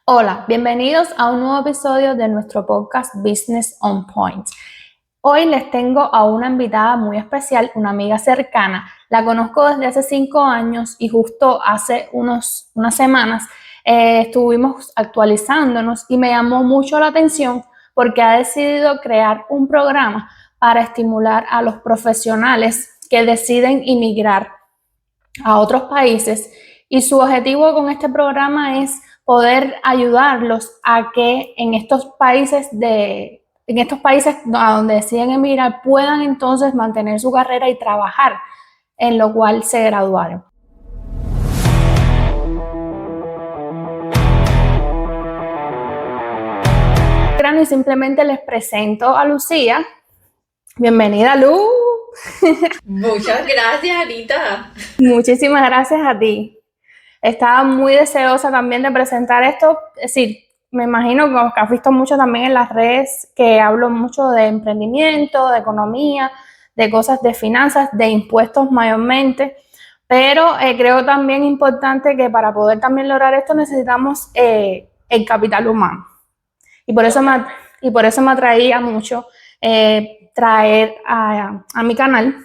Hola, bienvenidos a un nuevo episodio de nuestro podcast Business on Point. Hoy les tengo a una invitada muy especial, una amiga cercana. La conozco desde hace 5 años y justo hace unas semanas estuvimos actualizándonos y me llamó mucho la atención porque ha decidido crear un programa para estimular a los profesionales que deciden inmigrar a otros países, y su objetivo con este programa es poder ayudarlos a que en estos países a donde deciden emigrar puedan entonces mantener su carrera y trabajar en lo cual se graduaron. Y simplemente les presento a Lucía. Bienvenida, Lu. Muchas gracias, Anita. Muchísimas gracias a ti. Estaba muy deseosa también de presentar esto. Es decir, me imagino que has visto mucho también en las redes que hablo mucho de emprendimiento, de economía, de cosas de finanzas, de impuestos mayormente, pero creo también importante que para poder también lograr esto necesitamos el capital humano. Y por eso me atraía mucho traer a mi canal,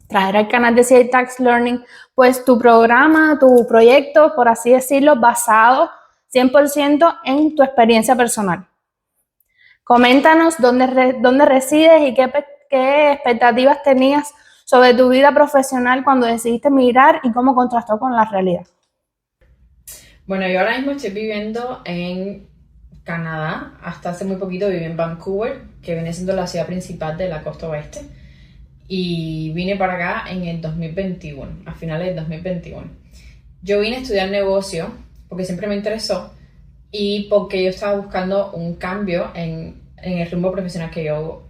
traer al canal de CA Tax Learning, pues tu programa, tu proyecto, por así decirlo, basado 100% en tu experiencia personal. Coméntanos dónde resides y qué expectativas tenías sobre tu vida profesional cuando decidiste emigrar y cómo contrastó con la realidad. Bueno, yo ahora mismo estoy viviendo en Canadá. Hasta hace muy poquito viví en Vancouver, que viene siendo la ciudad principal de la costa oeste. Y vine para acá en el 2021, a finales del 2021. Yo vine a estudiar negocio porque siempre me interesó y porque yo estaba buscando un cambio en el rumbo profesional que yo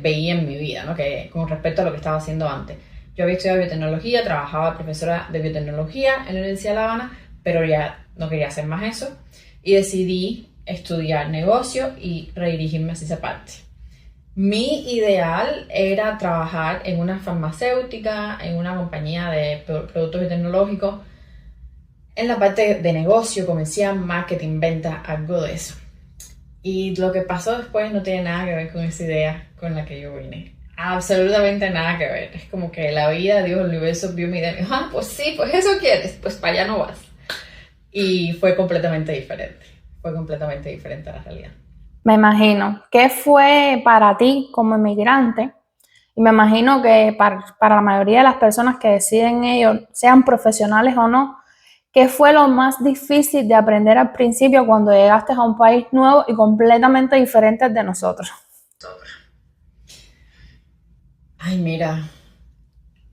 veía en mi vida, ¿no? Que, con respecto a lo que estaba haciendo antes. Yo había estudiado biotecnología, trabajaba de profesora de biotecnología en la Universidad de La Habana, pero ya no quería hacer más eso y decidí estudiar negocio y redirigirme hacia esa parte. Mi ideal era trabajar en una farmacéutica, en una compañía de productos biotecnológicos, en la parte de negocio, comercial, marketing, venta, algo de eso. Y lo que pasó después no tiene nada que ver con esa idea con la que yo vine. Absolutamente nada que ver. Es como que la vida, Dios, el universo vio mi idea y me dijo, pues sí, pues eso quieres, pues para allá no vas. Y fue completamente diferente. Fue completamente diferente a la realidad. Me imagino. ¿Qué fue para ti como inmigrante? Y me imagino que para la mayoría de las personas que deciden ello, sean profesionales o no, ¿qué fue lo más difícil de aprender al principio cuando llegaste a un país nuevo y completamente diferente de nosotros? Ay, mira,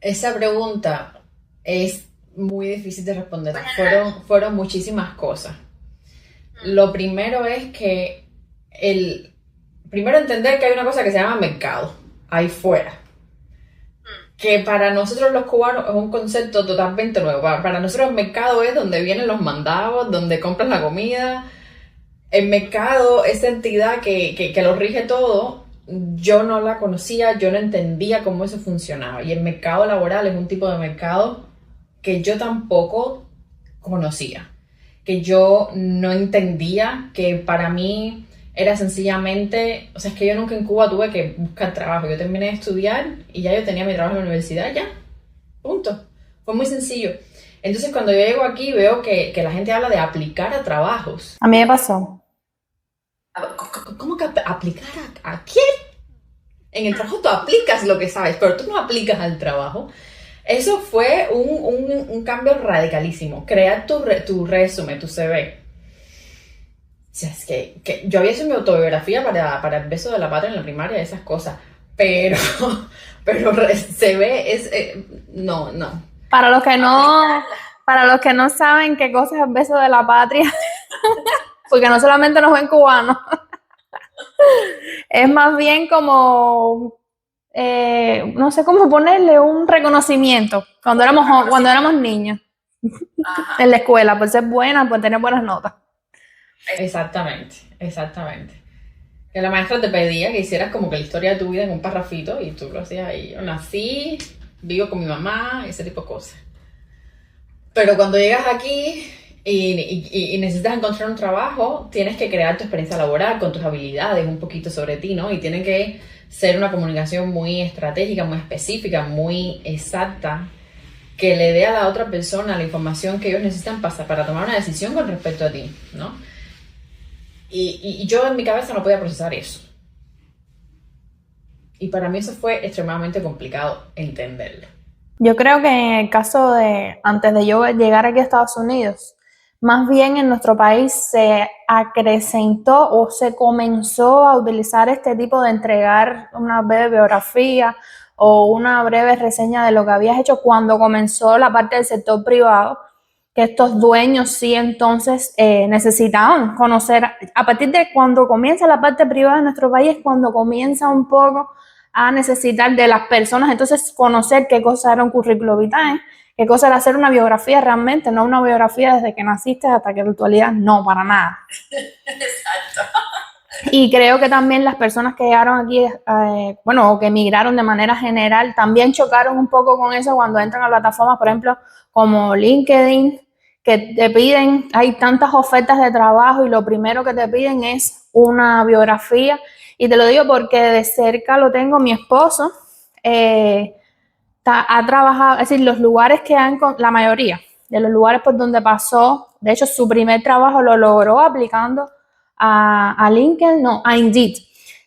esa pregunta es muy difícil de responder. Fueron muchísimas cosas. Lo primero es que primero entender que hay una cosa que se llama mercado, ahí fuera. Que para nosotros los cubanos es un concepto totalmente nuevo. Para nosotros el mercado es donde vienen los mandados, donde compras la comida. El mercado, esa entidad que lo rige todo, yo no la conocía, yo no entendía cómo eso funcionaba. Y el mercado laboral es un tipo de mercado que yo tampoco conocía, que yo no entendía, que para mí era sencillamente, o sea, es que yo nunca en Cuba tuve que buscar trabajo. Yo terminé de estudiar y ya yo tenía mi trabajo en la universidad, ya, punto. Fue muy sencillo. Entonces cuando yo llego aquí veo que la gente habla de aplicar a trabajos. A mí me pasó. ¿Cómo que aplicar a quién? En el trabajo tú aplicas lo que sabes, pero tú no aplicas al trabajo. Eso fue un cambio radicalísimo. Crear tu resumen, tu CV. O sea, es que yo había hecho mi autobiografía para el beso de la patria en la primaria, esas cosas. Pero CV es... no. Para los que no saben qué cosa es el beso de la patria, porque no solamente nos ven cubanos, es más bien como, no sé cómo ponerle, un reconocimiento cuando éramos niños en la escuela, por ser buena, por tener buenas notas. Exactamente. Que la maestra te pedía que hicieras como que la historia de tu vida en un parrafito y tú lo hacías ahí. Yo nací, vivo con mi mamá, ese tipo de cosas. Pero cuando llegas aquí y necesitas encontrar un trabajo, tienes que crear tu experiencia laboral con tus habilidades, un poquito sobre ti, ¿no? Y tiene que ser una comunicación muy estratégica, muy específica, muy exacta, que le dé a la otra persona la información que ellos necesitan para tomar una decisión con respecto a ti, ¿no? Y yo en mi cabeza no podía procesar eso. Y para mí eso fue extremadamente complicado entenderlo. Yo creo que en el caso de, antes de yo llegar aquí a Estados Unidos, más bien en nuestro país se acrecentó o se comenzó a utilizar este tipo de entregar una breve biografía o una breve reseña de lo que habías hecho cuando comenzó la parte del sector privado, que estos dueños sí entonces necesitaban conocer, a partir de cuando comienza la parte privada de nuestro país, cuando comienza un poco a necesitar de las personas, entonces conocer qué cosa era un currículo vitae, qué cosa era hacer una biografía realmente, no una biografía desde que naciste hasta que en la actualidad, no, para nada. Exacto. Y creo que también las personas que llegaron aquí, o que emigraron de manera general, también chocaron un poco con eso cuando entran a plataformas, por ejemplo, como LinkedIn, que te piden, hay tantas ofertas de trabajo y lo primero que te piden es una biografía. Y te lo digo porque de cerca lo tengo, mi esposo ha trabajado, es decir, los lugares que la mayoría de los lugares por donde pasó, de hecho su primer trabajo lo logró aplicando a LinkedIn, no, a Indeed.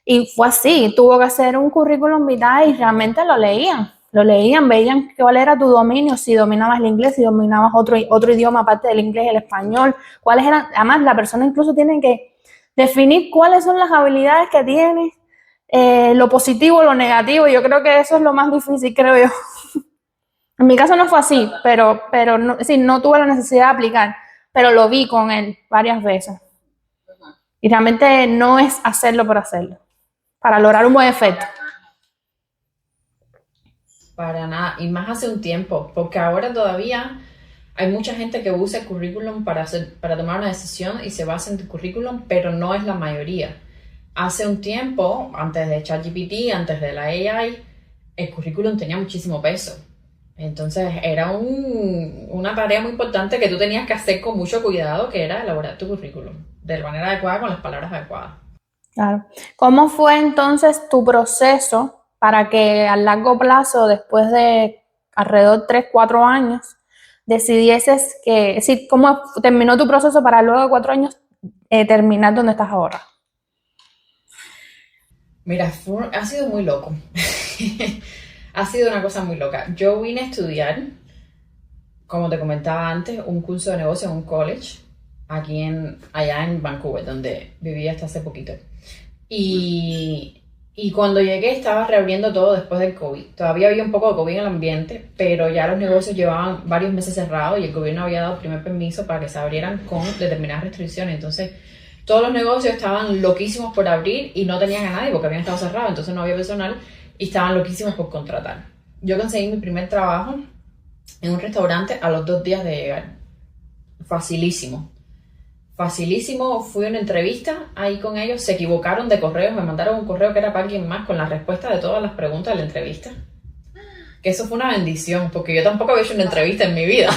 Y fue así, tuvo que hacer un currículum vitae y realmente lo leían, veían cuál era tu dominio, si dominabas el inglés, si dominabas otro idioma aparte del inglés y el español, cuáles eran, además la persona incluso tiene que definir cuáles son las habilidades que tiene, lo positivo, lo negativo. Yo creo que eso es lo más difícil, creo yo. En mi caso no fue así, pero no, es decir, no tuve la necesidad de aplicar, pero lo vi con él varias veces. Y realmente no es hacerlo por hacerlo, para lograr un buen efecto. Para nada, y más hace un tiempo, porque ahora todavía hay mucha gente que usa el currículum para tomar una decisión y se basa en tu currículum, pero no es la mayoría. Hace un tiempo, antes de ChatGPT, antes de la AI, el currículum tenía muchísimo peso. Entonces era una tarea muy importante que tú tenías que hacer con mucho cuidado, que era elaborar tu currículum de la manera adecuada, con las palabras adecuadas. Claro. ¿Cómo fue entonces tu proceso para que a largo plazo, después de alrededor de 3, 4 años, decidieses que, es decir, cómo terminó tu proceso para luego de 4 años terminar donde estás ahora? Mira, ha sido muy loco. Ha sido una cosa muy loca. Yo vine a estudiar, como te comentaba antes, un curso de negocio en un college, allá en Vancouver, donde vivía hasta hace poquito. Y cuando llegué estaba reabriendo todo después del COVID. Todavía había un poco de COVID en el ambiente, pero ya los negocios llevaban varios meses cerrados y el gobierno había dado el primer permiso para que se abrieran con determinadas restricciones. Entonces, todos los negocios estaban loquísimos por abrir y no tenían a nadie porque habían estado cerrados, entonces no había personal y estaban loquísimos por contratar. Yo conseguí mi primer trabajo en un restaurante a los 2 días de llegar. Facilísimo. Facilísimo, fui a una entrevista ahí con ellos, se equivocaron de correo, me mandaron un correo que era para alguien más con la respuesta de todas las preguntas de la entrevista. Que eso fue una bendición, porque yo tampoco había hecho una entrevista en mi vida.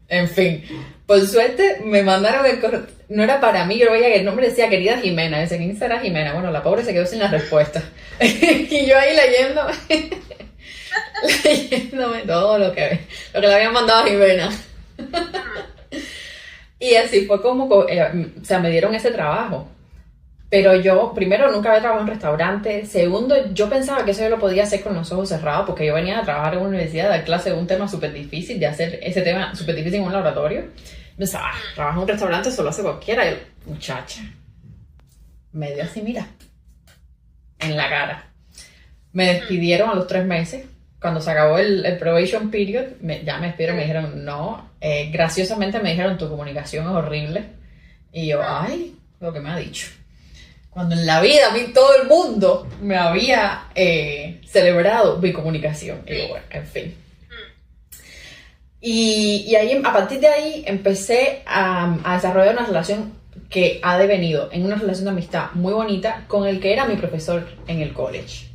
En fin, por suerte me mandaron el correo, no era para mí, yo veía que el nombre decía querida Jimena, decía ¿quién será Jimena? Bueno, la pobre se quedó sin la respuesta. Y yo ahí leyéndome todo lo que le habían mandado a Jimena. Y así fue como, me dieron ese trabajo. Pero yo, primero, nunca había trabajado en un restaurante. Segundo, yo pensaba que eso yo lo podía hacer con los ojos cerrados, porque yo venía a trabajar en una universidad, a dar clase de un tema súper difícil, de hacer ese tema súper difícil en un laboratorio. Pensaba, trabajar en un restaurante solo hace cualquiera. Y yo, muchacha, me dio así, mira, en la cara. Me despidieron a los 3 meses. Cuando se acabó el probation period, ya me despidieron, me dijeron, no, graciosamente me dijeron, tu comunicación es horrible. Y yo, ay, lo que me ha dicho. Cuando en la vida a mí todo el mundo me había celebrado mi comunicación. Y yo, bueno, en fin. Y ahí, a partir de ahí empecé a desarrollar una relación que ha devenido en una relación de amistad muy bonita con el que era mi profesor en el college.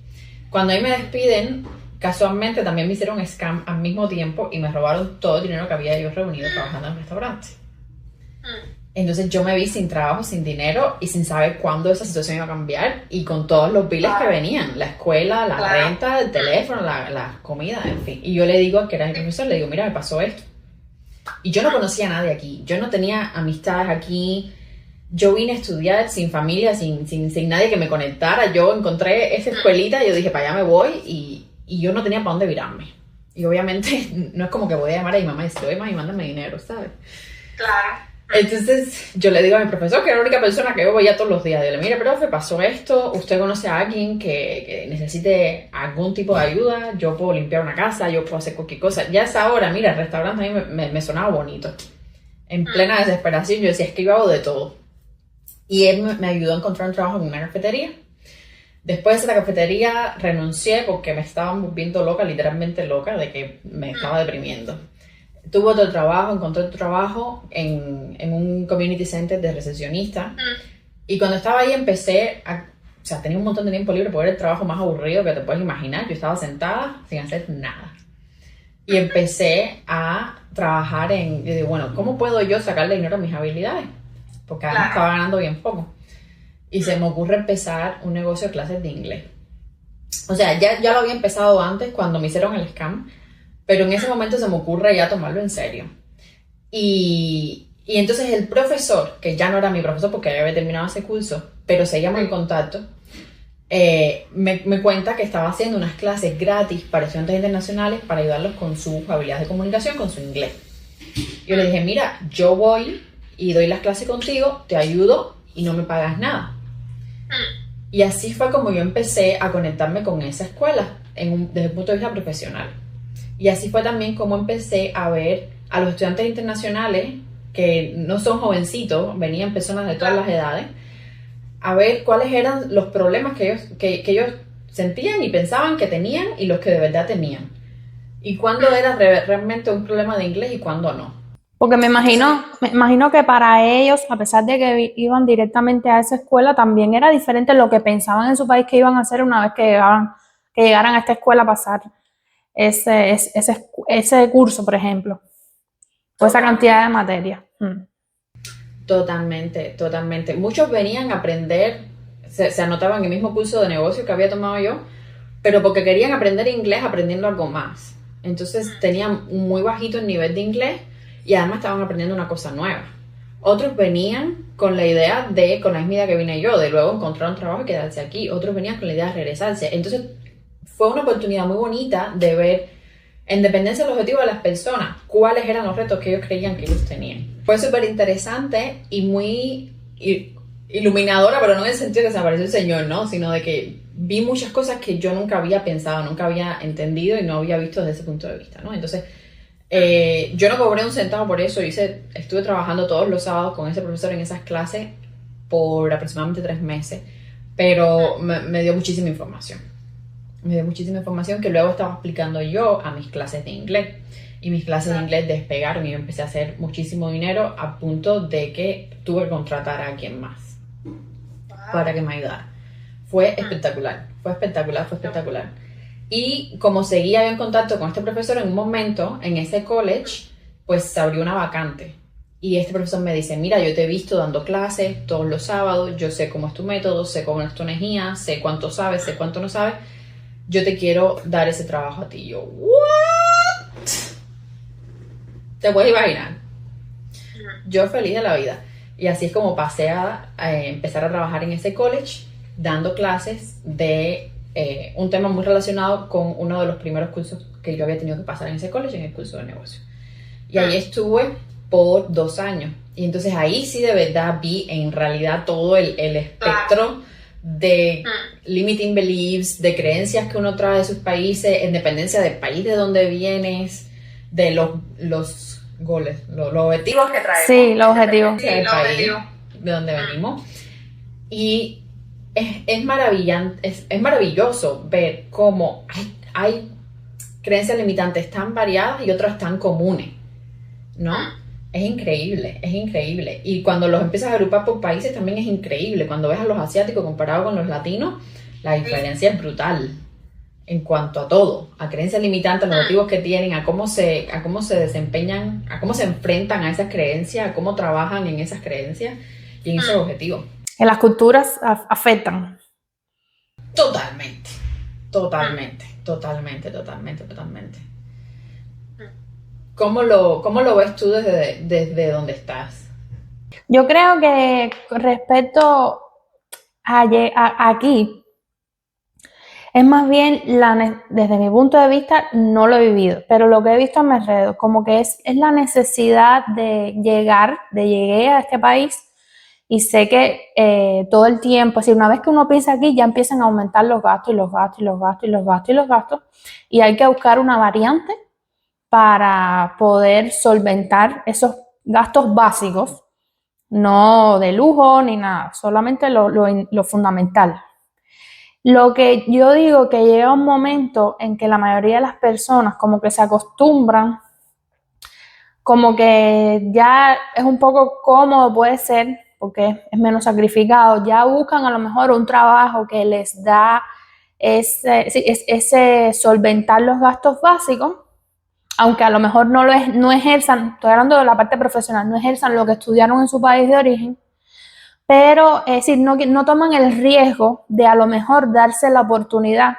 Cuando ahí me despiden, casualmente también me hicieron scam al mismo tiempo y me robaron todo el dinero que había yo reunido trabajando en el restaurante. Entonces yo me vi sin trabajo, sin dinero y sin saber cuándo esa situación iba a cambiar y con todos los biles que venían, la escuela, la renta, el teléfono, la comida, en fin. Y yo le digo a que era mi profesor, le digo, mira, me pasó esto. Y yo no conocía a nadie aquí, yo no tenía amistades aquí, yo vine a estudiar sin familia, sin nadie que me conectara. Yo encontré esa escuelita y yo dije, para allá me voy y yo no tenía para dónde virarme. Y obviamente no es como que voy a llamar a mi mamá y decir, oye, mami, mándame dinero, ¿sabes? Claro. Entonces yo le digo a mi profesor, que era la única persona que yo veía todos los días, dile, mire, profe, pasó esto, usted conoce a alguien que necesite algún tipo de ayuda, yo puedo limpiar una casa, yo puedo hacer cualquier cosa. Ya a esa hora, mira, el restaurante a mí me sonaba bonito. En plena desesperación yo decía, es que yo hago de todo. Y él me ayudó a encontrar un trabajo en una cafetería. Después de la cafetería renuncié porque me estaba volviendo loca, literalmente loca, de que me estaba deprimiendo. Tuve otro trabajo, encontré otro trabajo en un community center de recepcionista. Y cuando estaba ahí empecé o sea, tenía un montón de tiempo libre porque era el trabajo más aburrido que te puedes imaginar. Yo estaba sentada sin hacer nada. Y empecé a trabajar yo digo, bueno, ¿cómo puedo yo sacarle dinero a mis habilidades? Porque además estaba ganando bien poco. Y se me ocurre empezar un negocio de clases de inglés. O sea, ya lo había empezado antes cuando me hicieron el scam, pero en ese momento se me ocurre ya tomarlo en serio. Y entonces el profesor, que ya no era mi profesor porque ya había terminado ese curso, pero seguíamos en contacto, me cuenta que estaba haciendo unas clases gratis para estudiantes internacionales para ayudarlos con sus habilidades de comunicación, con su inglés. Yo le dije, mira, yo voy y doy las clases contigo, te ayudo y no me pagas nada. Y así fue como yo empecé a conectarme con esa escuela desde el punto de vista profesional. Y así fue también como empecé a ver a los estudiantes internacionales, que no son jovencitos, venían personas de todas las edades, a ver cuáles eran los problemas que ellos sentían y pensaban que tenían y los que de verdad tenían. Y cuándo era realmente un problema de inglés y cuándo no. Porque me imagino que para ellos, a pesar de que iban directamente a esa escuela, también era diferente lo que pensaban en su país que iban a hacer una vez que llegaran a esta escuela a pasar ese curso, por ejemplo, o esa cantidad de materia. Totalmente. Muchos venían a aprender, se anotaban en el mismo curso de negocio que había tomado yo, pero porque querían aprender inglés aprendiendo algo más. Entonces tenían un muy bajito el nivel de inglés y además estaban aprendiendo una cosa nueva. Otros venían con la idea con la misma idea que vine yo, de luego encontrar un trabajo y quedarse aquí. Otros venían con la idea de regresarse. Entonces fue una oportunidad muy bonita de ver, en dependencia del objetivo de las personas, cuáles eran los retos que ellos creían que ellos tenían. Fue súper interesante y muy iluminadora, pero no en el sentido de que se apareció el Señor, ¿no? Sino de que vi muchas cosas que yo nunca había pensado, nunca había entendido y no había visto desde ese punto de vista, ¿no? Entonces, yo no cobré un centavo por eso. Estuve trabajando todos los sábados con ese profesor en esas clases por aproximadamente 3 meses, pero me dio muchísima información. Me dio muchísima información que luego estaba aplicando yo a mis clases de inglés. Y mis clases de inglés despegaron y yo empecé a hacer muchísimo dinero a punto de que tuve que contratar a alguien más para que me ayudara. Fue espectacular. Y como seguía en contacto con este profesor, en un momento, en ese college, pues se abrió una vacante. Y este profesor me dice, mira, yo te he visto dando clases todos los sábados, yo sé cómo es tu método, sé cómo es tu energía, sé cuánto sabes, sé cuánto no sabes, yo te quiero dar ese trabajo a ti. Y yo, ¿what? ¿Te puedes imaginar? Yo feliz de la vida. Y así es como pasé a empezar a trabajar en ese college, dando clases de un tema muy relacionado con uno de los primeros cursos que yo había tenido que pasar en ese college, en el curso de negocio. Y ahí estuve por 2 años. Y entonces ahí sí de verdad vi en realidad todo el espectro de limiting beliefs, de creencias que uno trae de sus países, en dependencia del país de donde vienes, de los goles, los objetivos que traemos. Sí, los objetivos. Del país de donde venimos. Y es maravilloso ver cómo hay creencias limitantes tan variadas y otras tan comunes, ¿no? Es increíble. Y cuando los empiezas a agrupar por países también es increíble. Cuando ves a los asiáticos comparados con los latinos, la diferencia es brutal. en cuanto a todo, a creencias limitantes, a los objetivos que tienen, a cómo se desempeñan, a cómo se enfrentan a esas creencias, a cómo trabajan en esas creencias y en esos objetivos. Que las culturas afectan. Totalmente, totalmente, totalmente, totalmente, totalmente. ¿Cómo lo ves tú desde donde estás? Yo creo que respecto a aquí, es más bien, desde mi punto de vista, no lo he vivido, pero lo que he visto a mi alrededor, como que es la necesidad llegué a este país y sé que todo el tiempo, es decir, una vez que uno piensa aquí, ya empiezan a aumentar los gastos y los gastos y los gastos y los gastos y los gastos, y hay que buscar una variante para poder solventar esos gastos básicos, no de lujo ni nada, solamente lo fundamental. Lo que yo digo que llega un momento en que la mayoría de las personas como que se acostumbran, como que ya es un poco cómodo, puede ser, porque es menos sacrificado, ya buscan a lo mejor un trabajo que les da ese solventar los gastos básicos, aunque a lo mejor no ejerzan, estoy hablando de la parte profesional, no ejerzan lo que estudiaron en su país de origen, pero es decir, no toman el riesgo de a lo mejor darse la oportunidad,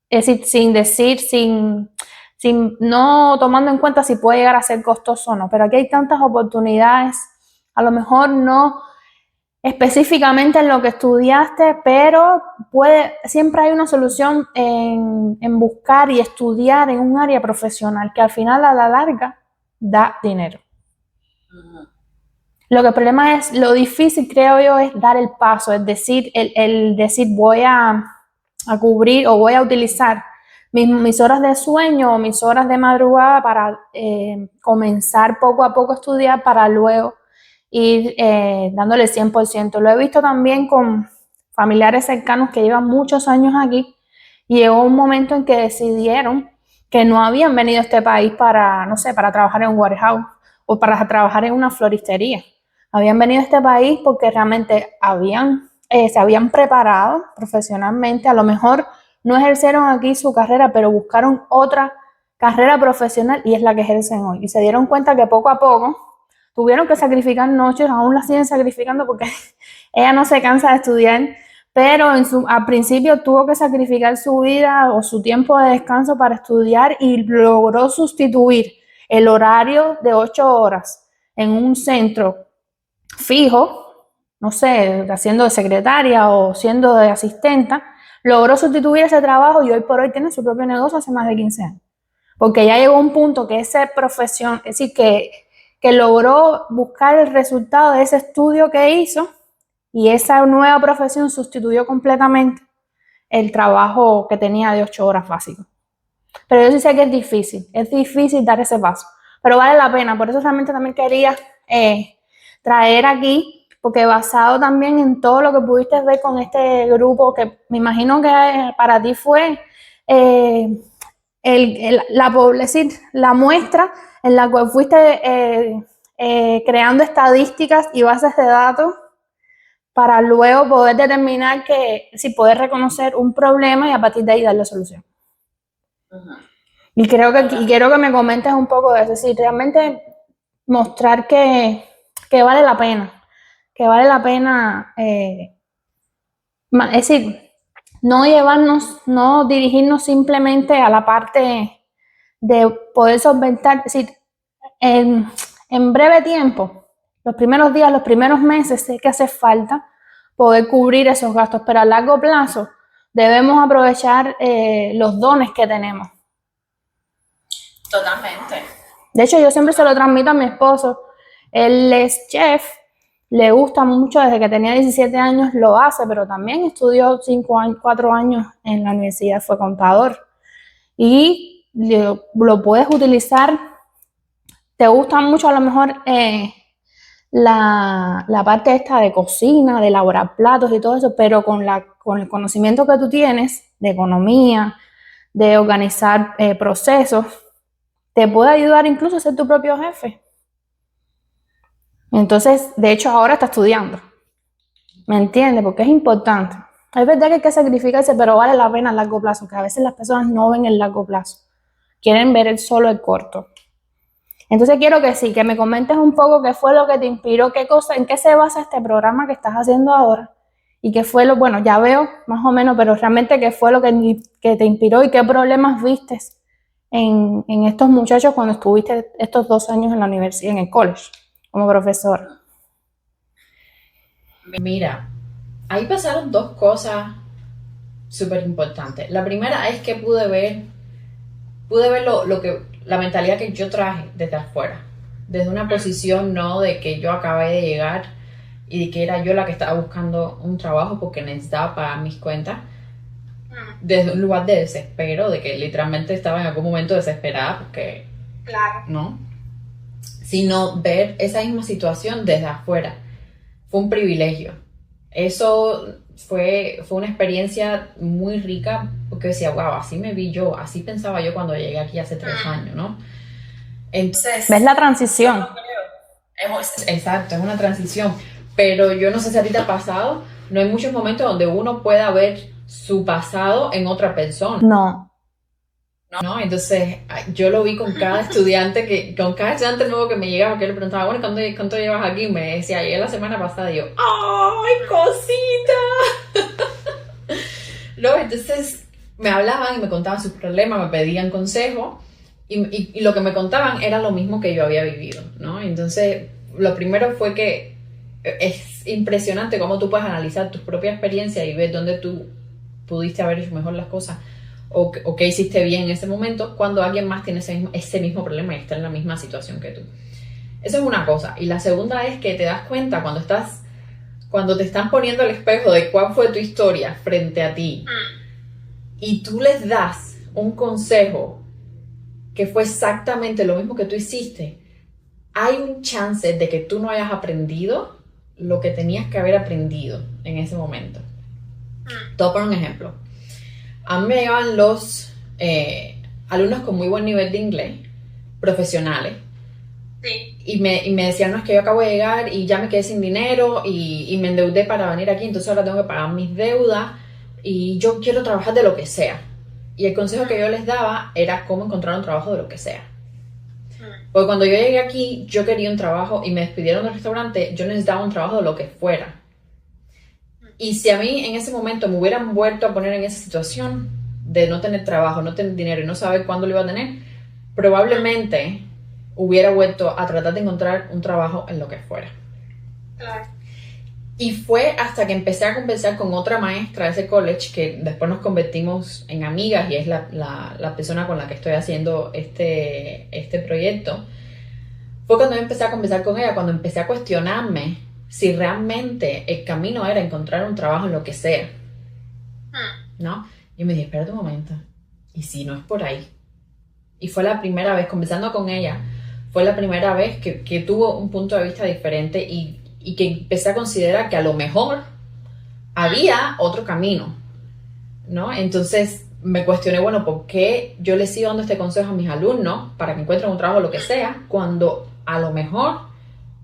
es decir, no tomando en cuenta si puede llegar a ser costoso o no, pero aquí hay tantas oportunidades, a lo mejor no específicamente en lo que estudiaste, pero siempre hay una solución en buscar y estudiar en un área profesional que al final a la larga da dinero. Lo que el problema es, lo difícil creo yo es dar el paso, es decir, el decir voy a cubrir o voy a utilizar mis horas de sueño o mis horas de madrugada para comenzar poco a poco a estudiar para luego ir dándole 100%. Lo he visto también con familiares cercanos que llevan muchos años aquí y llegó un momento en que decidieron que no habían venido a este país para, no sé, para trabajar en un warehouse o para trabajar en una floristería. Habían venido a este país porque realmente se habían preparado profesionalmente, a lo mejor no ejercieron aquí su carrera, pero buscaron otra carrera profesional y es la que ejercen hoy. Y se dieron cuenta que poco a poco tuvieron que sacrificar noches, aún las siguen sacrificando porque ella no se cansa de estudiar, pero al principio tuvo que sacrificar su vida o su tiempo de descanso para estudiar y logró sustituir el horario de 8 horas en un centro fijo, no sé, haciendo de secretaria o siendo de asistenta, logró sustituir ese trabajo y hoy por hoy tiene su propio negocio hace más de 15 años. Porque ya llegó un punto que esa profesión, es decir, que logró buscar el resultado de ese estudio que hizo y esa nueva profesión sustituyó completamente el trabajo que tenía de 8 horas básicas. Pero yo sí sé que es difícil dar ese paso, pero vale la pena. Por eso realmente también quería traer aquí, porque basado también en todo lo que pudiste ver con este grupo, que me imagino que para ti fue la muestra en la cual fuiste creando estadísticas y bases de datos para luego poder determinar si poder reconocer un problema y a partir de ahí darle solución. Y quiero que me comentes un poco de eso, si realmente mostrar que vale la pena, es decir, no dirigirnos simplemente a la parte de poder solventar, es decir, en breve tiempo, los primeros días, los primeros meses, sé que hace falta poder cubrir esos gastos, pero a largo plazo debemos aprovechar los dones que tenemos. Totalmente. De hecho, yo siempre se lo transmito a mi esposo. Él es chef, le gusta mucho, desde que tenía 17 años lo hace, pero también estudió 4 años en la universidad, fue contador. Y lo puedes utilizar, te gusta mucho a lo mejor la parte esta de cocina, de elaborar platos y todo eso, pero con el conocimiento que tú tienes de economía, de organizar procesos, te puede ayudar incluso a ser tu propio jefe. Entonces, de hecho, ahora está estudiando. ¿Me entiendes? Porque es importante. Es verdad que hay que sacrificarse, pero vale la pena a largo plazo, que a veces las personas no ven el largo plazo, quieren ver solo el corto. Entonces quiero que sí, que me comentes un poco qué fue lo que te inspiró, qué cosa, en qué se basa este programa que estás haciendo ahora y qué fue bueno, ya veo más o menos, pero realmente qué fue lo que te inspiró y qué problemas viste en estos muchachos cuando estuviste estos 2 años en la universidad, en el college, como profesor. Mira, ahí pasaron dos cosas súper importantes. La primera es que pude ver la mentalidad que yo traje desde afuera, desde una posición no de que yo acabé de llegar y de que era yo la que estaba buscando un trabajo porque necesitaba pagar mis cuentas, desde un lugar de desespero, de que literalmente estaba en algún momento desesperada porque, Claro. ¿no? Sino ver esa misma situación desde afuera. Fue un privilegio. Eso fue una experiencia muy rica porque decía, wow, así me vi yo, así pensaba yo cuando llegué aquí hace 3 años, ¿no? Entonces, ¿Ves la transición? exacto, es una transición. Pero yo no sé si a ti te ha pasado, no hay muchos momentos donde uno pueda ver su pasado en otra persona. No. ¿No? Entonces, yo lo vi con cada estudiante nuevo que me llegaba, que yo le preguntaba, bueno, ¿cuánto llevas aquí? Y me decía, llegué la semana pasada, y yo, ¡ay, cosita! No, entonces me hablaban y me contaban sus problemas, me pedían consejo, y lo que me contaban era lo mismo que yo había vivido, ¿no? Entonces, lo primero fue que es impresionante cómo tú puedes analizar tus propias experiencias y ver dónde tú pudiste haber hecho mejor las cosas o qué hiciste bien en ese momento cuando alguien más tiene ese mismo problema y está en la misma situación que tú. Eso es una cosa. Y la segunda es que te das cuenta cuando te están poniendo al espejo de cuál fue tu historia frente a ti y tú les das un consejo que fue exactamente lo mismo que tú hiciste, hay un chance de que tú no hayas aprendido lo que tenías que haber aprendido en ese momento. Te voy a poner un ejemplo. A mí me llegaban los alumnos con muy buen nivel de inglés, profesionales, Sí. y me decían, no, es que yo acabo de llegar y ya me quedé sin dinero y me endeudé para venir aquí, entonces ahora tengo que pagar mis deudas y yo quiero trabajar de lo que sea. Y el consejo que yo les daba era cómo encontrar un trabajo de lo que sea. Porque cuando yo llegué aquí, yo quería un trabajo y me despidieron del restaurante, yo necesitaba un trabajo de lo que fuera. Y si a mí en ese momento me hubieran vuelto a poner en esa situación de no tener trabajo, no tener dinero y no saber cuándo lo iba a tener, probablemente hubiera vuelto a tratar de encontrar un trabajo en lo que fuera. Claro. Y fue hasta que empecé a conversar con otra maestra de ese college, que después nos convertimos en amigas y es la persona con la que estoy haciendo este proyecto. Fue cuando yo empecé a conversar con ella, cuando empecé a cuestionarme si realmente el camino era encontrar un trabajo en lo que sea, ¿no? Y me dije, espérate un momento, ¿y si no es por ahí? Y fue la primera vez, conversando con ella, fue la primera vez que tuvo un punto de vista diferente y que empecé a considerar que a lo mejor había otro camino, ¿no? Entonces me cuestioné, bueno, ¿por qué yo le sigo dando este consejo a mis alumnos para que encuentren un trabajo lo que sea, cuando a lo mejor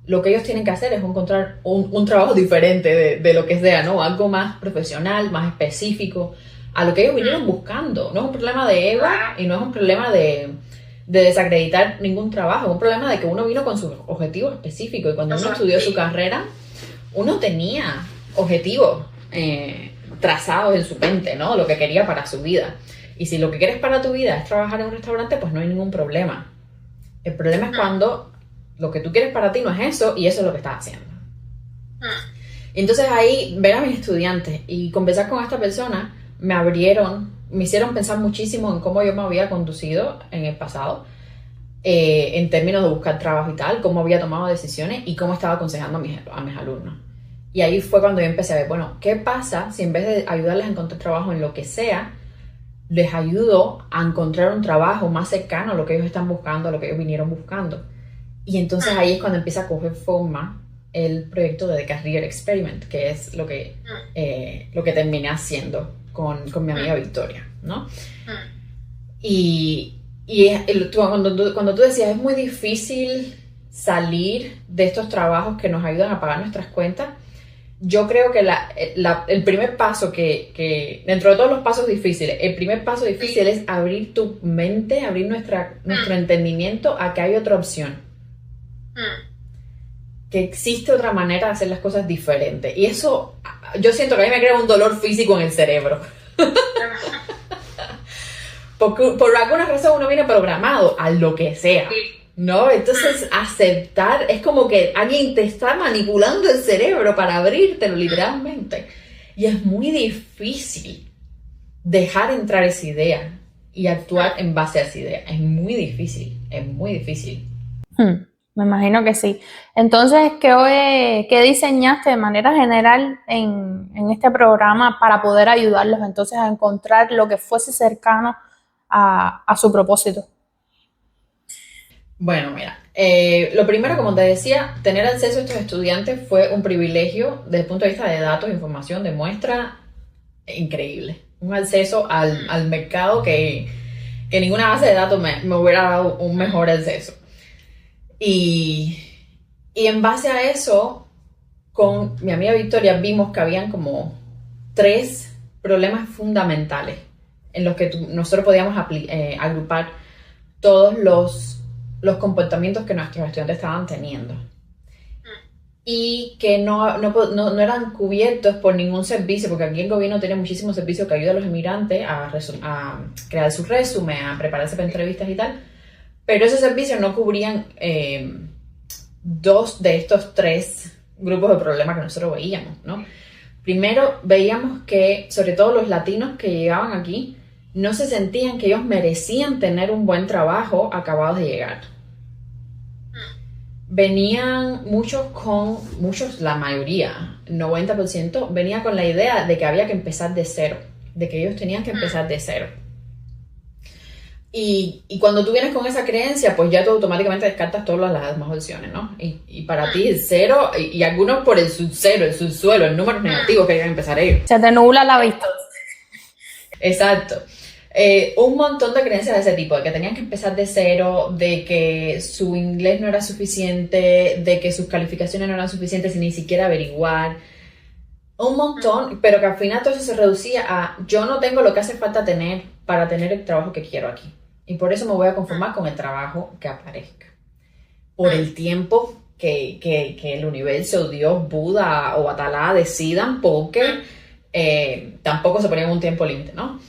lo que ellos tienen que hacer es encontrar un trabajo diferente de lo que sea, ¿no? Algo más profesional, más específico, a lo que ellos vinieron buscando. No es un problema de ego y no es un problema de desacreditar ningún trabajo, es un problema de que uno vino con sus objetivos específicos y cuando uno estudió su carrera, uno tenía objetivos trazados en su mente, ¿no? Lo que quería para su vida. Y si lo que quieres para tu vida es trabajar en un restaurante, pues no hay ningún problema. El problema es cuando lo que tú quieres para ti no es eso y eso es lo que estás haciendo. Entonces ahí ver a mis estudiantes y conversar con esta persona me hicieron pensar muchísimo en cómo yo me había conducido en el pasado, en términos de buscar trabajo y tal, cómo había tomado decisiones y cómo estaba aconsejando a mis alumnos. Y ahí fue cuando yo empecé a ver, bueno, ¿qué pasa si en vez de ayudarles a encontrar trabajo en lo que sea, les ayudo a encontrar un trabajo más cercano a lo que ellos están buscando, a lo que ellos vinieron buscando? Y entonces ahí es cuando empieza a coger forma el proyecto de The Career Experiment, que es lo que terminé haciendo con mi amiga Victoria, ¿no? Y cuando tú decías, es muy difícil salir de estos trabajos que nos ayudan a pagar nuestras cuentas, yo creo que el primer paso dentro de todos los pasos difíciles, el primer paso difícil es abrir tu mente, abrir nuestro entendimiento a que hay otra opción. Que existe otra manera de hacer las cosas diferentes. Y eso, yo siento que a mí me crea un dolor físico en el cerebro. Porque por alguna razón uno viene programado a lo que sea, ¿no? Entonces aceptar, es como que alguien te está manipulando el cerebro para abrírtelo literalmente. Y es muy difícil dejar entrar esa idea y actuar en base a esa idea. Es muy difícil, es muy difícil. Me imagino que sí. Entonces, ¿qué diseñaste de manera general en este programa para poder ayudarlos entonces a encontrar lo que fuese cercano a su propósito? Bueno, mira, lo primero, como te decía, tener acceso a estos estudiantes fue un privilegio desde el punto de vista de datos, información, de muestra, increíble. Un acceso al mercado que ninguna base de datos me hubiera dado un mejor acceso. Y en base a eso, con mi amiga Victoria vimos que habían como 3 problemas fundamentales en los que nosotros podíamos agrupar todos los comportamientos que nuestros estudiantes estaban teniendo y que no eran cubiertos por ningún servicio, porque aquí el gobierno tiene muchísimos servicios que ayudan a los inmigrantes a crear su resumen, a prepararse para entrevistas y tal, pero esos servicios no cubrían 2 de estos 3 grupos de problemas que nosotros veíamos, ¿no? Primero, veíamos que, sobre todo los latinos que llegaban aquí, no se sentían que ellos merecían tener un buen trabajo acabados de llegar. Venían muchos, la mayoría, 90%, venía con la idea de que había que empezar de cero, de que ellos tenían que empezar de cero. Y cuando tú vienes con esa creencia, pues ya tú automáticamente descartas todas las demás opciones, ¿no? Y para ti el cero, y algunos por el subcero, el subsuelo, el número negativo que hay que empezar ellos. Se te nubla la vista. Exacto. Un montón de creencias de ese tipo, de que tenían que empezar de cero, de que su inglés no era suficiente, de que sus calificaciones no eran suficientes sin ni siquiera averiguar. Un montón, pero que al final todo eso se reducía a yo no tengo lo que hace falta tener para tener el trabajo que quiero aquí. Y por eso me voy a conformar con el trabajo que aparezca. Por el tiempo que el universo, Dios, Buda o Atalá decidan, porque tampoco se ponía un tiempo límite, ¿no?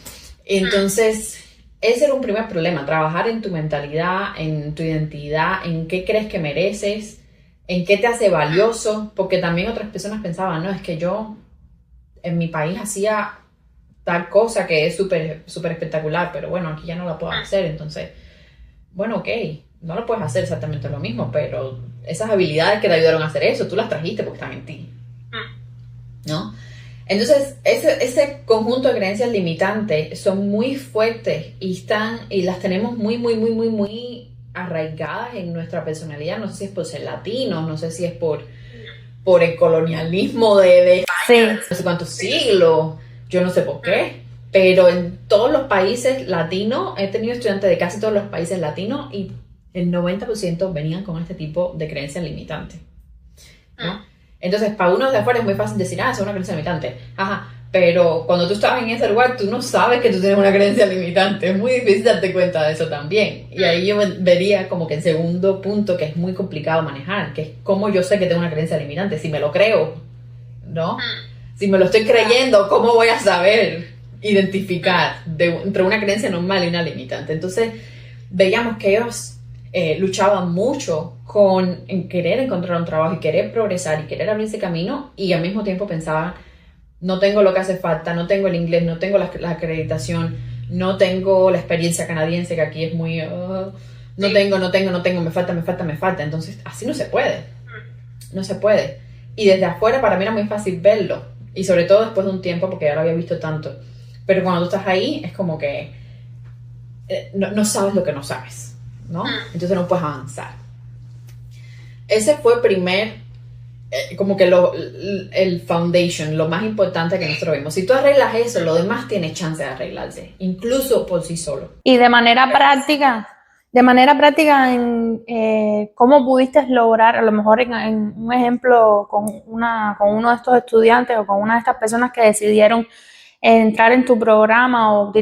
Entonces, ese era un primer problema, trabajar en tu mentalidad, en tu identidad, en qué crees que mereces, en qué te hace valioso, porque también otras personas pensaban, no, es que yo en mi país hacía tal cosa que es súper súper espectacular, pero bueno, aquí ya no la puedo hacer, entonces, bueno, ok, no lo puedes hacer exactamente lo mismo, pero esas habilidades que te ayudaron a hacer eso, tú las trajiste porque están en ti, ¿no? Entonces, ese conjunto de creencias limitantes son muy fuertes y las tenemos muy arraigadas en nuestra personalidad. No sé si es por ser latinos, no sé si es por el colonialismo de España, no sé cuántos siglos, yo no sé por qué, pero en todos los países latinos, he tenido estudiantes de casi todos los países latinos y el 90% venían con este tipo de creencias limitantes, ¿no? Entonces, para uno de afuera es muy fácil decir, es una creencia limitante. Ajá, pero cuando tú estabas en ese lugar, tú no sabes que tú tienes una creencia limitante. Es muy difícil darte cuenta de eso también. Y ahí yo vería como que el segundo punto que es muy complicado manejar, que es cómo yo sé que tengo una creencia limitante. Si me lo creo, ¿no? Si me lo estoy creyendo, ¿cómo voy a saber identificar entre una creencia normal y una limitante? Entonces, veíamos que ellos luchaban mucho en querer encontrar un trabajo y querer progresar y querer abrirse camino, y al mismo tiempo pensaban, no tengo lo que hace falta, no tengo el inglés, no tengo la acreditación, no tengo la experiencia canadiense, que aquí es muy no tengo, me falta, entonces así no se puede, y desde afuera para mí era muy fácil verlo, y sobre todo después de un tiempo, porque ya lo había visto tanto, pero cuando tú estás ahí es como que no sabes lo que no sabes, ¿no? Entonces no puedes avanzar. Ese fue el primer, como que el foundation, lo más importante que nosotros vimos. Si tú arreglas eso, lo demás tiene chance de arreglarse, incluso por sí solo. Y de manera práctica, De manera práctica, ¿cómo pudiste lograr, a lo mejor en un ejemplo con uno de estos estudiantes o con una de estas personas que decidieron entrar en tu programa o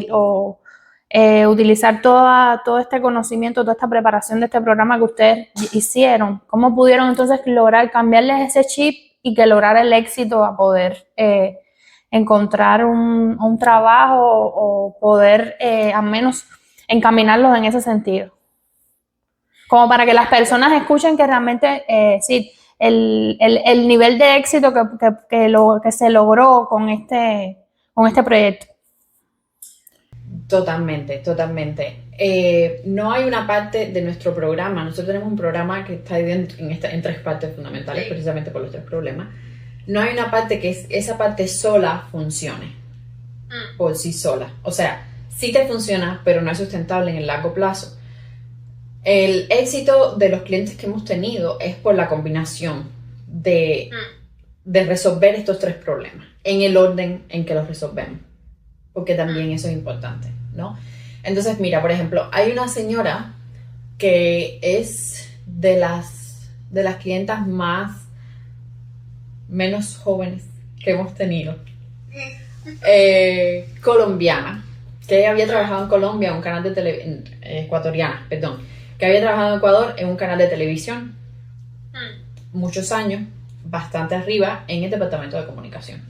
utilizar todo este conocimiento, toda esta preparación de este programa que ustedes hicieron? ¿Cómo pudieron entonces lograr cambiarles ese chip y que lograr el éxito a poder encontrar un trabajo o poder al menos encaminarlos en ese sentido? Como para que las personas escuchen que realmente sí, el nivel de éxito que se logró con este proyecto. Totalmente, totalmente. No hay una parte de nuestro programa, nosotros tenemos un programa que está dividido en tres partes fundamentales, precisamente por los tres problemas. No hay una parte que esa parte sola funcione por sí sola. O sea, sí te funciona, pero no es sustentable en el largo plazo. El éxito de los clientes que hemos tenido es por la combinación de resolver estos tres problemas en el orden en que los resolvemos, porque también eso es importante, ¿no? Entonces, mira, por ejemplo, hay una señora que es de las clientas menos jóvenes que hemos tenido, colombiana, que ella había trabajado en Colombia en un canal de televisión, ecuatoriana, perdón, que había trabajado en Ecuador en un canal de televisión muchos años, bastante arriba en el departamento de comunicación.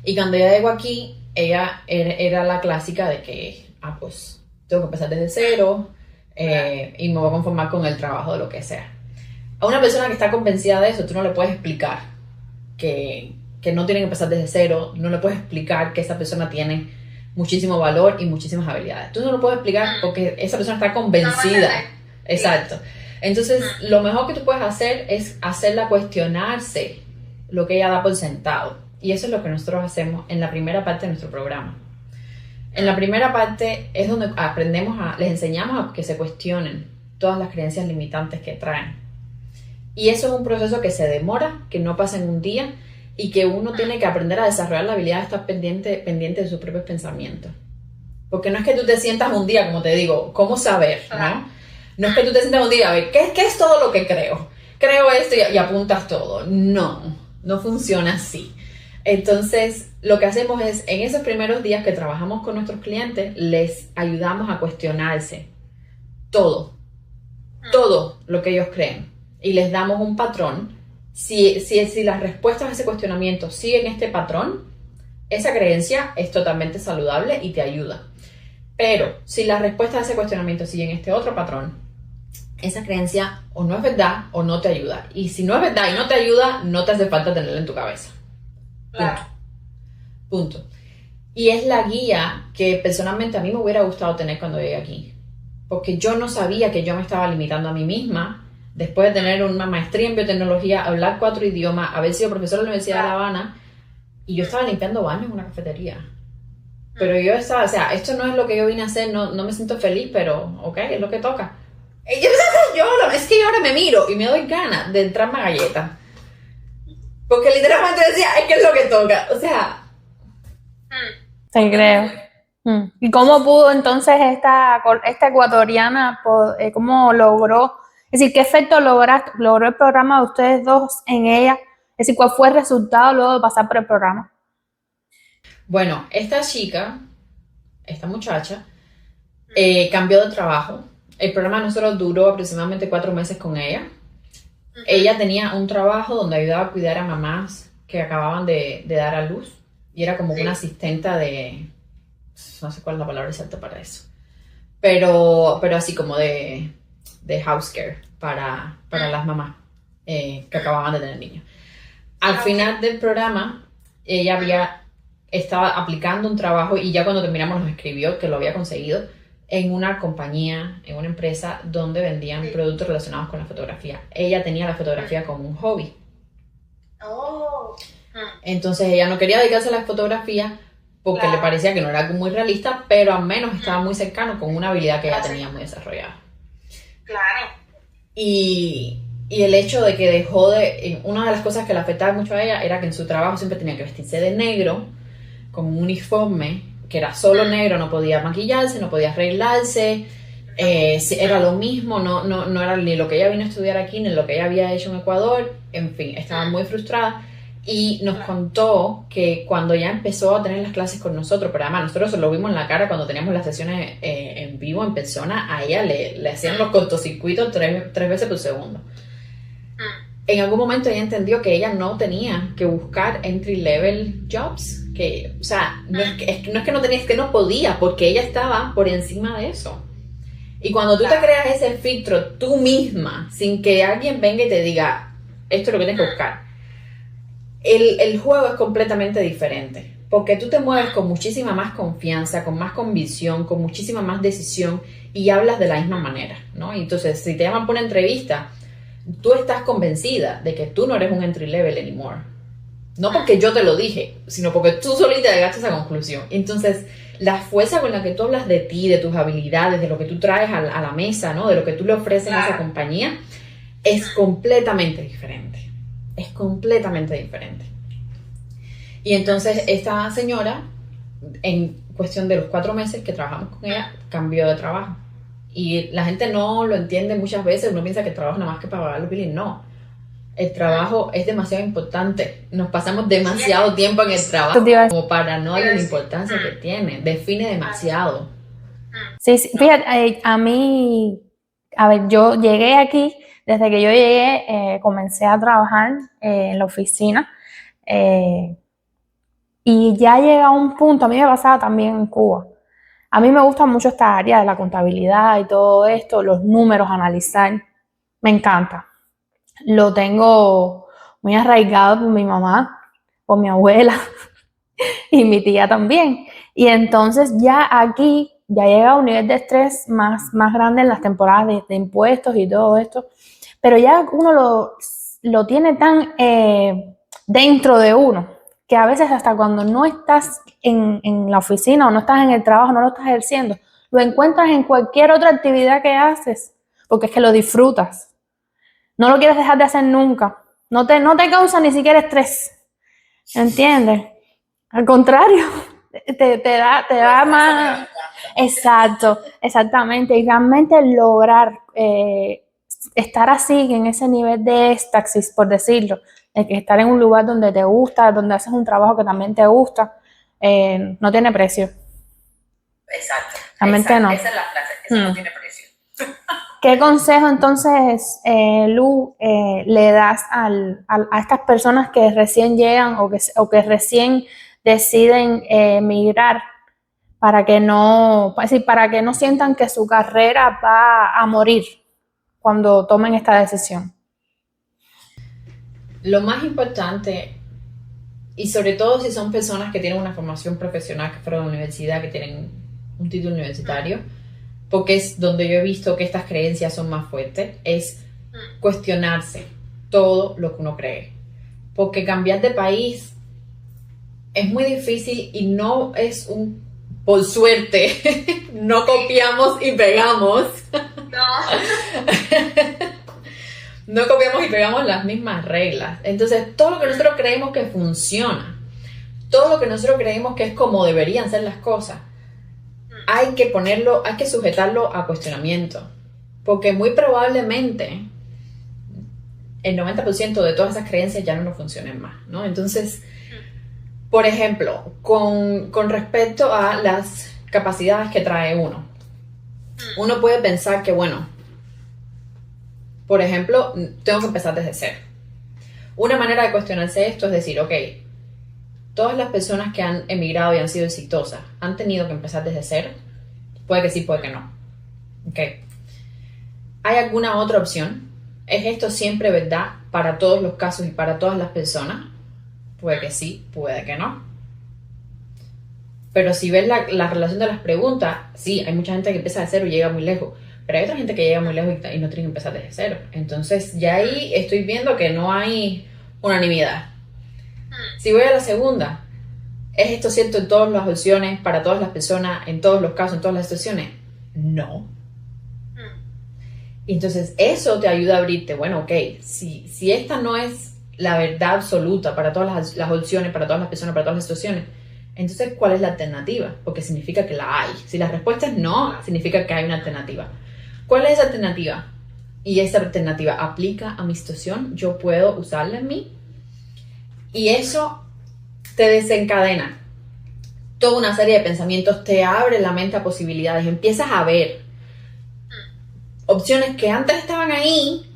Y cuando ella llegó aquí, ella era la clásica de que, pues, tengo que empezar desde cero y me voy a conformar con el trabajo de lo que sea. A una persona que está convencida de eso, tú no le puedes explicar que no tiene que empezar desde cero, no le puedes explicar que esa persona tiene muchísimo valor y muchísimas habilidades. Tú no lo puedes explicar porque esa persona está convencida. Exacto. Entonces, lo mejor que tú puedes hacer es hacerla cuestionarse lo que ella da por sentado. Y eso es lo que nosotros hacemos en la primera parte de nuestro programa. En la primera parte es donde les enseñamos a que se cuestionen todas las creencias limitantes que traen. Y eso es un proceso que se demora, que no pasa en un día, y que uno tiene que aprender a desarrollar la habilidad de estar pendiente de sus propios pensamientos. Porque no es que tú te sientas un día, como te digo, ¿cómo saber? ¿No? No es que tú te sientas un día a ver, ¿qué es todo lo que creo? Creo esto y apuntas todo. No funciona así. Entonces, lo que hacemos es, en esos primeros días que trabajamos con nuestros clientes, les ayudamos a cuestionarse todo lo que ellos creen. Y les damos un patrón. Si las respuestas a ese cuestionamiento siguen este patrón, esa creencia es totalmente saludable y te ayuda. Pero si las respuestas a ese cuestionamiento siguen este otro patrón, esa creencia o no es verdad o no te ayuda. Y si no es verdad y no te ayuda, no te hace falta tenerla en tu cabeza. Punto. Y es la guía que personalmente a mí me hubiera gustado tener cuando llegué aquí. Porque yo no sabía que yo me estaba limitando a mí misma. Después de tener una maestría en biotecnología, hablar 4 idiomas, haber sido profesora de la Universidad de La Habana, y yo estaba limpiando baños en una cafetería. Pero yo estaba, o sea, esto no es lo que yo vine a hacer, no me siento feliz, pero ok, es lo que toca. Y yo es que yo ahora me miro y me doy ganas de entrarme a galletas. Porque literalmente decía, es que es lo que toca, o sea. Te creo. ¿Y cómo pudo entonces esta ecuatoriana, cómo logró, es decir, qué efecto logró el programa de ustedes dos en ella? Es decir, ¿cuál fue el resultado luego de pasar por el programa? Bueno, esta muchacha, cambió de trabajo. El programa de nosotros duró aproximadamente 4 meses con ella. Ella tenía un trabajo donde ayudaba a cuidar a mamás que acababan de dar a luz. Y era como una asistenta no sé cuál es la palabra exacta para eso. Pero así como de house care para las mamás que acababan de tener niños. Al final del programa, ella estaba aplicando un trabajo y ya cuando terminamos nos escribió que lo había conseguido en una compañía, en una empresa donde vendían productos relacionados con la fotografía. Ella tenía la fotografía como un hobby. Entonces ella no quería dedicarse a la fotografía porque le parecía que no era algo muy realista, pero al menos estaba muy cercano con una habilidad que ella tenía muy desarrollada. Claro. Y el hecho de que una de las cosas que le afectaba mucho a ella era que en su trabajo siempre tenía que vestirse de negro, con un uniforme que era solo negro, no podía maquillarse, no podía arreglarse, Sí, era lo mismo, no era ni lo que ella vino a estudiar aquí, ni lo que ella había hecho en Ecuador, en fin, estaba muy frustrada y nos contó que cuando ya empezó a tener las clases con nosotros, pero además nosotros se lo vimos en la cara cuando teníamos las sesiones en vivo, en persona, a ella le hacían los cortocircuitos tres veces por segundo. En algún momento ella entendió que ella no tenía que buscar entry level jobs, que, o sea, no es que no tenía, es que no podía, porque ella estaba por encima de eso. Y cuando tú te creas ese filtro tú misma, sin que alguien venga y te diga, esto es lo que tienes que buscar, el juego es completamente diferente. Porque tú te mueves con muchísima más confianza, con más convicción, con muchísima más decisión y hablas de la misma manera, ¿no? Entonces, si te llaman por una entrevista, tú estás convencida de que tú no eres un entry level anymore. No porque yo te lo dije, sino porque tú solita llegaste a esa conclusión. Entonces, la fuerza con la que tú hablas de ti, de tus habilidades, de lo que tú traes a la mesa, ¿no? De lo que tú le ofreces a esa compañía, es completamente diferente. Es completamente diferente. Y entonces, esta señora, en cuestión de los 4 meses que trabajamos con ella, cambió de trabajo. Y la gente no lo entiende muchas veces, uno piensa que el trabajo nada más que para pagar los billing, no. El trabajo es demasiado importante, nos pasamos demasiado tiempo en el trabajo como para no darle la importancia que tiene, define demasiado. Sí, sí, fíjate, a mí, a ver, yo llegué aquí, desde que yo llegué, comencé a trabajar en la oficina y ya llega a un punto, a mí me pasaba también en Cuba. A mí me gusta mucho esta área de la contabilidad y todo esto, los números, analizar, me encanta. Lo tengo muy arraigado por mi mamá, por mi abuela y mi tía también. Y entonces ya aquí ya llega a un nivel de estrés más grande en las temporadas de impuestos y todo esto. Pero ya uno lo tiene tan dentro de uno que a veces hasta cuando no estás en la oficina o no estás en el trabajo, no lo estás ejerciendo, lo encuentras en cualquier otra actividad que haces, porque es que lo disfrutas. No lo quieres dejar de hacer nunca. No te causa ni siquiera estrés. ¿Entiendes? Al contrario, te da más. Exacto, exactamente. Y realmente lograr estar así, en ese nivel de éxtasis, por decirlo, de que estar en un lugar donde te gusta, donde haces un trabajo que también te gusta, no tiene precio. Exacto. Realmente no. Esa es la frase, eso no tiene precio. ¿Qué consejo entonces, Lu, le das a estas personas que recién llegan o que recién deciden migrar para que no sientan que su carrera va a morir cuando tomen esta decisión? Lo más importante, y sobre todo si son personas que tienen una formación profesional, que fueron a la universidad, que tienen un título universitario, porque es donde yo he visto que estas creencias son más fuertes, es cuestionarse todo lo que uno cree. Porque cambiar de país es muy difícil y no es por suerte, no copiamos y pegamos. No copiamos y pegamos las mismas reglas. Entonces, todo lo que nosotros creemos que funciona, todo lo que nosotros creemos que es como deberían ser las cosas, hay que sujetarlo a cuestionamiento, porque muy probablemente el 90% de todas esas creencias ya no nos funcionen más, ¿no? Entonces, por ejemplo, con respecto a las capacidades que trae uno puede pensar que, bueno, por ejemplo, tengo que empezar desde cero. Una manera de cuestionarse esto es decir, ok, todas las personas que han emigrado y han sido exitosas han tenido que empezar desde cero. Puede que sí, puede que no. Okay. ¿Hay alguna otra opción? ¿Es esto siempre verdad para todos los casos y para todas las personas? Puede que sí, puede que no. Pero si ves la relación de las preguntas, sí, hay mucha gente que empieza de cero y llega muy lejos. Pero hay otra gente que llega muy lejos y no tiene que empezar desde cero. Entonces ya ahí estoy viendo que no hay unanimidad. Si voy a la segunda, ¿es esto cierto en todas las opciones, para todas las personas, en todos los casos, en todas las situaciones? No. Entonces eso te ayuda a abrirte. Bueno, ok, si esta no es la verdad absoluta para todas las opciones, para todas las personas, para todas las situaciones, entonces ¿cuál es la alternativa? Porque significa que la hay. Si la respuesta es no, significa que hay una alternativa. ¿Cuál es esa alternativa? Y esta alternativa aplica a mi situación, yo puedo usarla en mí. Y eso te desencadena toda una serie de pensamientos, te abre la mente a posibilidades, empiezas a ver opciones que antes estaban ahí,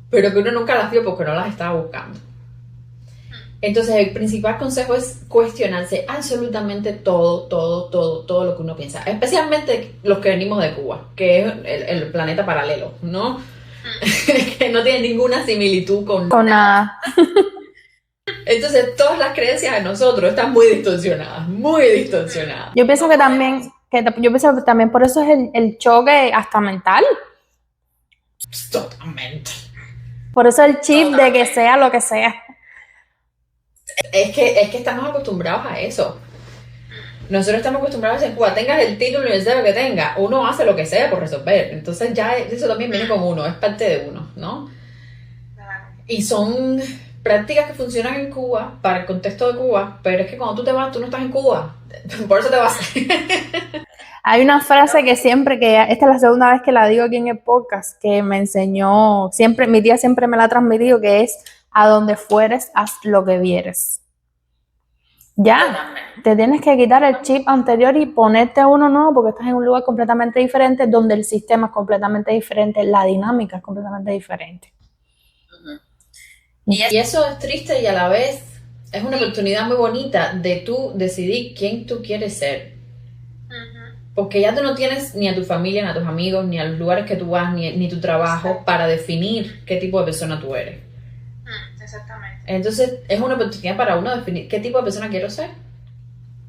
pero que uno nunca las vio porque no las estaba buscando. Entonces el principal consejo es cuestionarse absolutamente todo lo que uno piensa, especialmente los que venimos de Cuba, que es el planeta paralelo, ¿no? Que no tiene ninguna similitud con nada. Entonces todas las creencias de nosotros están muy distorsionadas, muy distorsionadas. Yo pienso que también por eso es el choque hasta mental. Totalmente. Por eso el chip de que sea lo que sea. Es que estamos acostumbrados a eso. Nosotros estamos acostumbrados a que en Cuba tengas el título universitario que tenga, uno hace lo que sea por resolver. Entonces ya eso también viene con uno, es parte de uno, ¿no? Y son prácticas que funcionan en Cuba, para el contexto de Cuba, pero es que cuando tú te vas, tú no estás en Cuba. Por eso te vas. Hay una frase que esta es la segunda vez que la digo aquí en el podcast, que me enseñó, mi tía siempre me la ha transmitido, que es: a donde fueres, haz lo que vieres. Ya, te tienes que quitar el chip anterior y ponerte uno nuevo, porque estás en un lugar completamente diferente, donde el sistema es completamente diferente, la dinámica es completamente diferente. Y eso es triste y a la vez es una oportunidad muy bonita de tú decidir quién tú quieres ser. Porque ya tú no tienes ni a tu familia, ni a tus amigos, ni a los lugares que tú vas, ni tu trabajo para definir qué tipo de persona tú eres. Exactamente. Entonces es una oportunidad para uno definir qué tipo de persona quiero ser.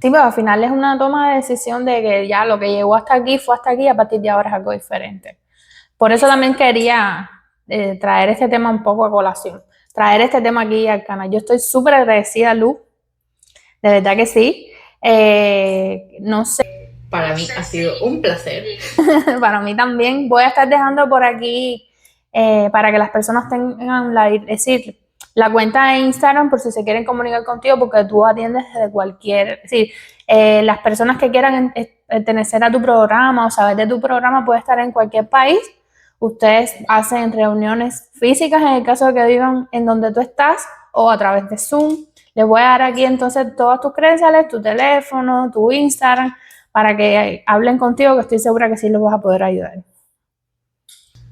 Sí, pero al final es una toma de decisión de que ya lo que llegó hasta aquí fue hasta aquí, y a partir de ahora es algo diferente. Por eso también quería traer este tema un poco a colación, traer este tema aquí al canal. Yo estoy súper agradecida, Lu, de verdad que sí. No sé. Para mí ha sido un placer. Para mí también. Voy a estar dejando por aquí para que las personas tengan la cuenta de Instagram por si se quieren comunicar contigo, porque tú atiendes desde cualquier... las personas que quieran pertenecer a tu programa o saber de tu programa puede estar en cualquier país. Ustedes hacen reuniones físicas en el caso de que vivan en donde tú estás o a través de Zoom. Les voy a dar aquí entonces todas tus credenciales, tu teléfono, tu Instagram, para que hablen contigo, que estoy segura que sí los vas a poder ayudar.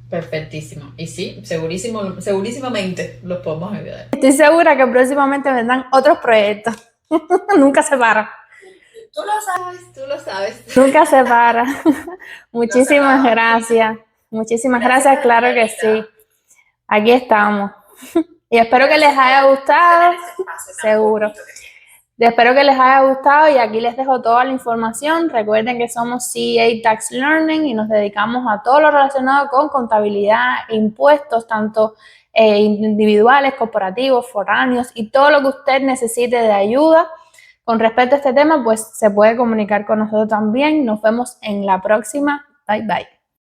Perfectísimo. Y sí, segurísimamente los podemos ayudar. Estoy segura que próximamente vendrán otros proyectos. Nunca se para. Tú lo sabes. Nunca se para. Muchísimas gracias. Muchísimas gracias, claro que sí. Aquí estamos. Y espero que les haya gustado. Seguro. Espero que les haya gustado y aquí les dejo toda la información. Recuerden que somos CA Tax Learning y nos dedicamos a todo lo relacionado con contabilidad, impuestos, tanto individuales, corporativos, foráneos y todo lo que usted necesite de ayuda con respecto a este tema, pues se puede comunicar con nosotros también. Nos vemos en la próxima. Bye, bye.